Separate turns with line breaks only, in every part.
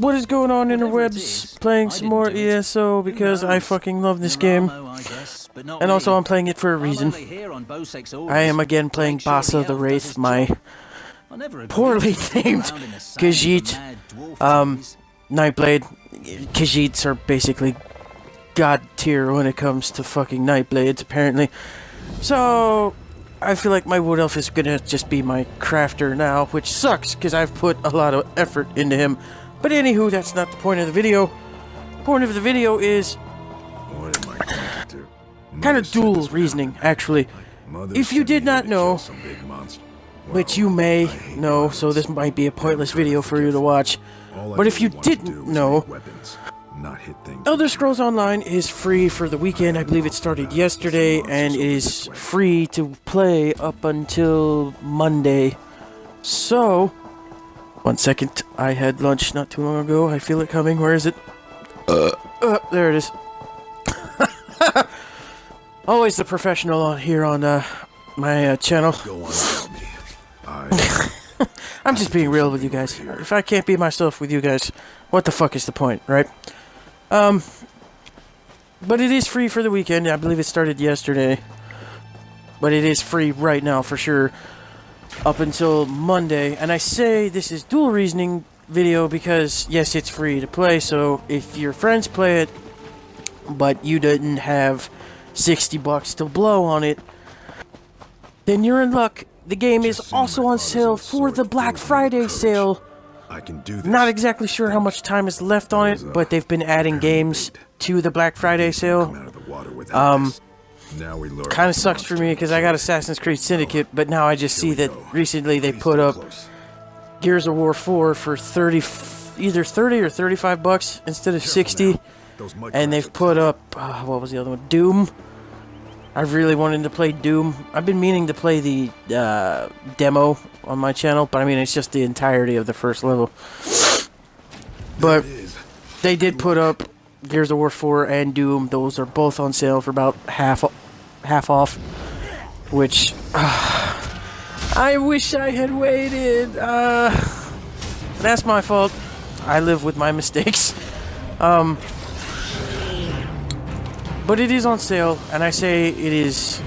What is going on, interwebs? Playing some more ESO because I fucking love this game. And also I'm playing it for a reason. I am again playing Bassa the Wraith, my poorly named Khajiit. Nightblade. Khajiits are basically god tier when it comes to fucking Nightblades, apparently. So I feel like my Wood Elf is gonna just be my crafter now, which sucks because I've put a lot of effort into him. But anywho, that's not the point of the video. The point of the video is kind of dual reasoning, actually. If you did not know, which you may know, so this might be a pointless video for you to watch, but if you didn't know, Elder Scrolls Online is free for the weekend. I believe it started yesterday, and it is free to play up until Monday. So, 1 second, I had lunch not too long ago. I feel it coming. Where is it? There it is. Always the professional here on my channel. I'm just being real with you guys. If I can't be myself with you guys, what the fuck is the point, right? But it is free for the weekend. I believe it started yesterday. But it is free right now for sure. Up until Monday. And I say this is dual reasoning video because, yes, it's free to play. So if your friends play it, but you didn't have $60 to blow on it, then you're in luck. The game is also on sale for the Black Friday sale. Not exactly sure how much time is left on it, but they've been adding games to the Black Friday sale. Kind of sucks for me because I got Assassin's Creed Syndicate, but now I just see that recently they put up Gears of War 4 for either 30 or 35 bucks instead of 60. And they've put up, what was the other one? Doom. I've really wanted to play Doom. I've been meaning to play the demo on my channel, but I mean, it's just the entirety of the first level. But they did put up Gears of War 4 and Doom. Those are both on sale for about half off, which I wish I had waited. That's my fault. I live with my mistakes. But it is on sale, and I say it is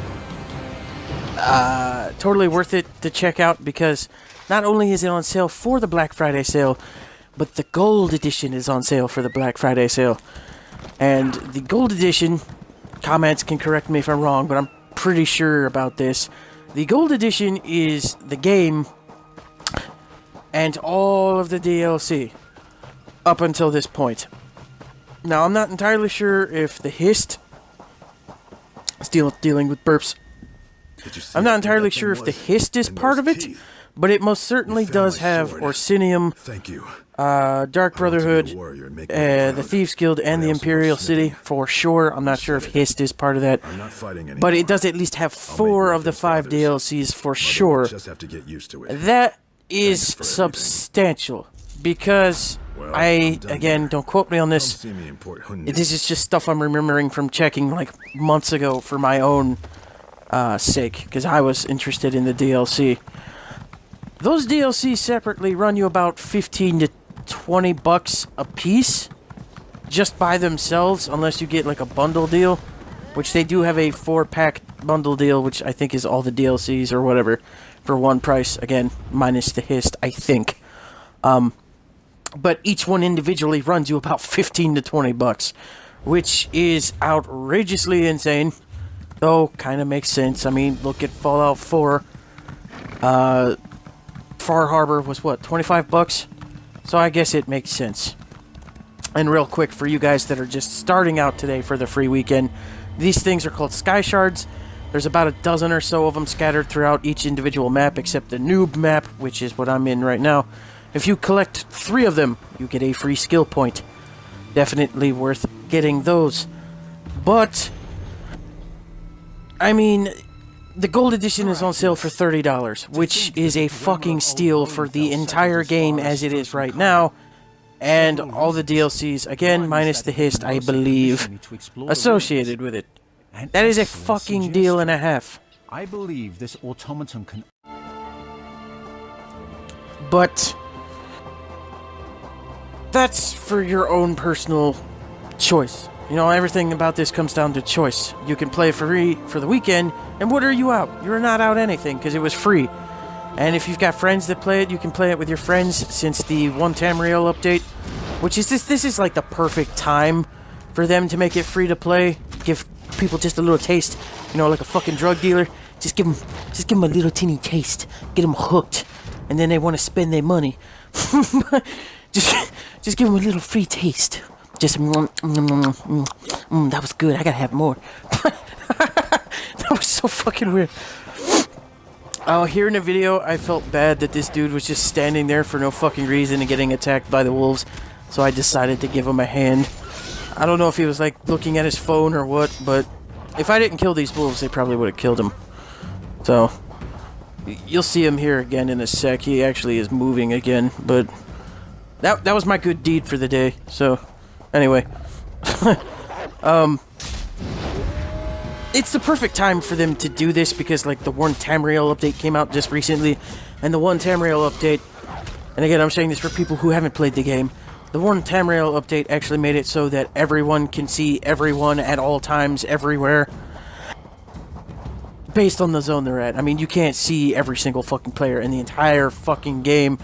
totally worth it to check out because not only is it on sale for the Black Friday sale, but the Gold Edition is on sale for the Black Friday sale. And the Gold Edition, comments can correct me if I'm wrong, but I'm pretty sure about this. The Gold Edition is the game and all of the DLC up until this point. Now, I'm not entirely sure if the Hist... Still dealing with burps. I'm not entirely sure if the Hist is part of it, but it most certainly does have Orsinium, Dark Brotherhood, the Thieves Guild, and the Imperial City for sure. I'm not sure if Hist is part of that, but it does at least have 4 of the 5 DLCs for sure. That is substantial because again, don't quote me on this. This is just stuff I'm remembering from checking like months ago for my own sake, because I was interested in the DLC. Those DLCs separately run you about 15 to 20 bucks a piece, just by themselves, unless you get like a bundle deal, which they do have a 4-pack bundle deal, which I think is all the DLCs or whatever, for one price, again, minus the Hist, I think. But each one individually runs you about 15 to 20 bucks, which is outrageously insane, though kind of makes sense. I mean, look at Fallout 4. Far Harbor was what, 25 bucks? So I guess it makes sense. And real quick, for you guys that are just starting out today for the free weekend, these things are called Sky Shards. There's about a dozen or so of them scattered throughout each individual map, except the noob map, which is what I'm in right now. If you collect 3 of them, you get a free skill point. Definitely worth getting those. But, I mean, the Gold Edition is on sale for $30, which is a fucking steal for the entire game as it is right now. And all the DLCs, again, minus the Hist, I believe, associated with it. That is a fucking deal and a half.
I believe this automaton can...
But that's for your own personal choice. You know, everything about this comes down to choice. You can play free for the weekend, and what are you out? You're not out anything, because it was free. And if you've got friends that play it, you can play it with your friends since the One Tamriel update, which is this is like the perfect time for them to make it free to play. Give people just a little taste, you know, like a fucking drug dealer. Just give them a little teeny taste. Get them hooked, and then they want to spend their money. just give them a little free taste. Just that was good. I gotta have more. That was so fucking weird. Oh, here in the video, I felt bad that this dude was just standing there for no fucking reason and getting attacked by the wolves, so I decided to give him a hand. I don't know if he was like looking at his phone or what, but if I didn't kill these wolves, they probably would have killed him. So you'll see him here again in a sec. He actually is moving again, but that was my good deed for the day. So anyway, it's the perfect time for them to do this because, like, the One Tamriel update came out just recently, and the One Tamriel update, and again, I'm saying this for people who haven't played the game, the One Tamriel update actually made it so that everyone can see everyone at all times, everywhere, based on the zone they're at. I mean, you can't see every single fucking player in the entire fucking game.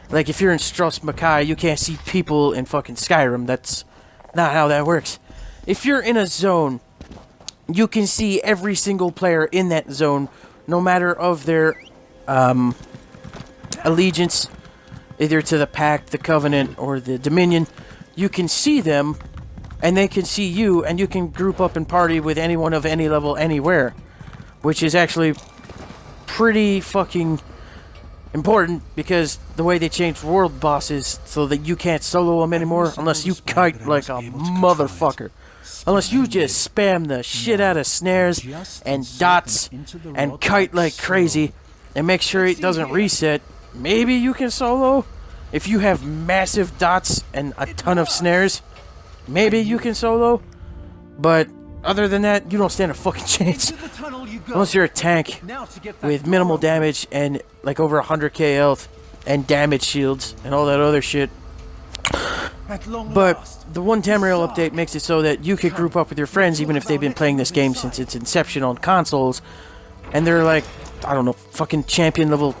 Like, if you're in Stros Makai, you can't see people in fucking Skyrim. That's not how that works. If you're in a zone, you can see every single player in that zone, no matter of their allegiance, either to the Pact, the Covenant, or the Dominion. You can see them, and they can see you, and you can group up and party with anyone of any level anywhere, which is actually pretty fucking important, because the way they changed world bosses so that you can't solo them anymore unless you kite like a motherfucker. Unless you just spam the shit out of snares and dots and kite like crazy and make sure it doesn't reset, maybe you can solo. If you have massive dots and a ton of snares, maybe you can solo. But other than that, you don't stand a fucking chance. Unless you're a tank with minimal damage and like over 100k health and damage shields and all that other shit. But the One Tamriel update makes it so that you could group up with your friends even if they've been playing this game since its inception on consoles, and they're like, I don't know, fucking champion level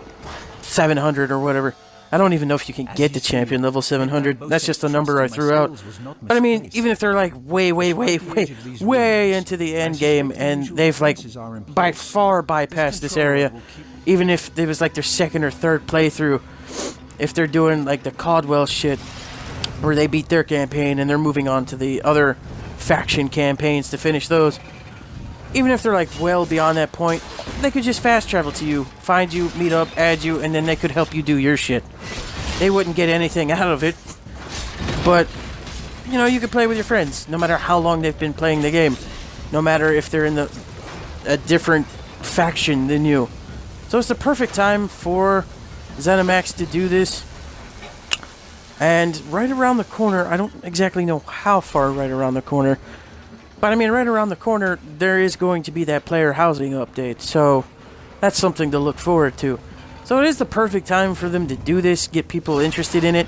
700 or whatever. I don't even know if you can get to champion level 700. That's just a number I threw out. But I mean, even if they're like way into the end game and they've like by far bypassed this area, even if it was like their second or third playthrough, if they're doing like the Caldwell shit, where they beat their campaign and they're moving on to the other faction campaigns to finish those, even if they're like well beyond that point, they could just fast travel to you, find you, meet up, add you, and then they could help you do your shit. They wouldn't get anything out of it, but you know, you could play with your friends no matter how long they've been playing the game, no matter if they're in a different faction than you. So it's the perfect time for ZeniMax to do this. And right around the corner, I don't exactly know how far right around the corner, but I mean right around the corner, there is going to be that player housing update, so that's something to look forward to. So it is the perfect time for them to do this, get people interested in it,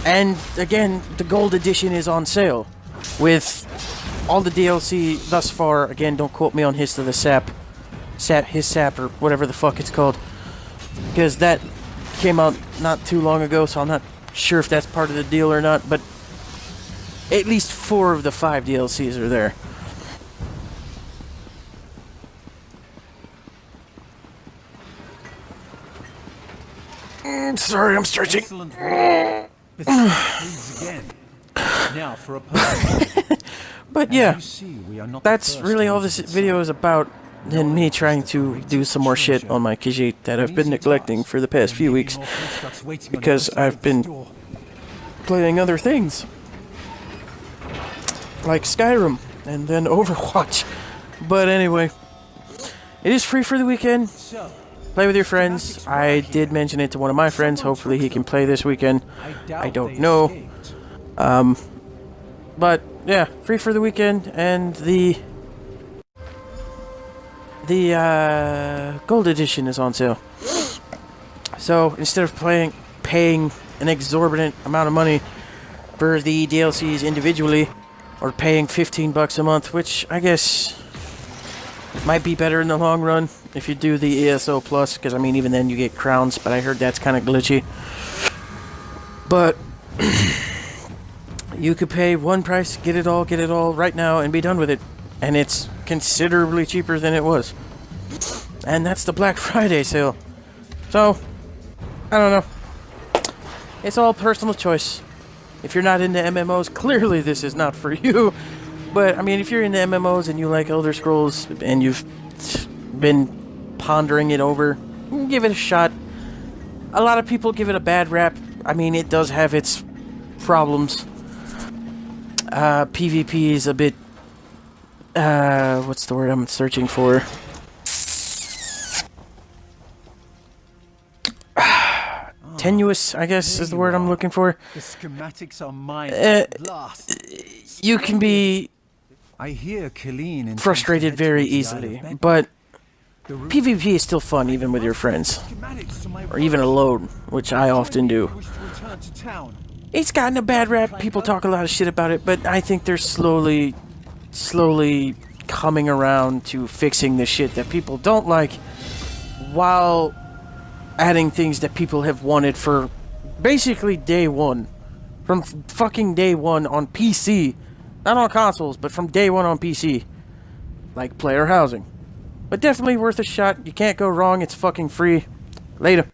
and again, the Gold Edition is on sale, with all the DLC thus far. Again, don't quote me on Hist of the Sap, or whatever the fuck it's called, because that came out not too long ago, so I'm not sure if that's part of the deal or not, but at least 4 of the 5 DLCs are there. Sorry, I'm stretching.
Excellent work. Please again. Now for a person.
But yeah,
You see, we are not
that's
the first
really
to
all
visit
this
the
video
site.
is about, and me trying to do some more shit on my Khajiit that I've been neglecting for the past few weeks, because I've been playing other things, like Skyrim, and then Overwatch. But anyway, it is free for the weekend. Play with your friends. I did mention it to one of my friends. Hopefully he can play this weekend. I don't know. But yeah, free for the weekend, and the Gold Edition is on sale. So instead of paying an exorbitant amount of money for the DLCs individually, or paying $15 a month, which I guess might be better in the long run if you do the ESO Plus, because I mean, even then you get crowns, but I heard that's kind of glitchy. But you could pay one price, get it all right now, and be done with it. And it's considerably cheaper than it was. And that's the Black Friday sale. So, I don't know. It's all personal choice. If you're not into MMOs, clearly this is not for you. But, I mean, if you're into MMOs and you like Elder Scrolls and you've been pondering it over, give it a shot. A lot of people give it a bad rap. I mean, it does have its problems. PvP is a bit... what's the word I'm searching for? Tenuous, I guess, is the word I'm looking for.
The schematics are mine at last.
You can be
I hear Killeen
frustrated very easily, but PvP is still fun even with your friends, or even alone, which I often do. It's gotten a bad rap, people talk a lot of shit about it, but I think they're slowly coming around to fixing the shit that people don't like, while adding things that people have wanted for basically day one. From fucking day one on PC. Not on consoles, but from day one on PC. Like player housing. But definitely worth a shot. You can't go wrong. It's fucking free. Later.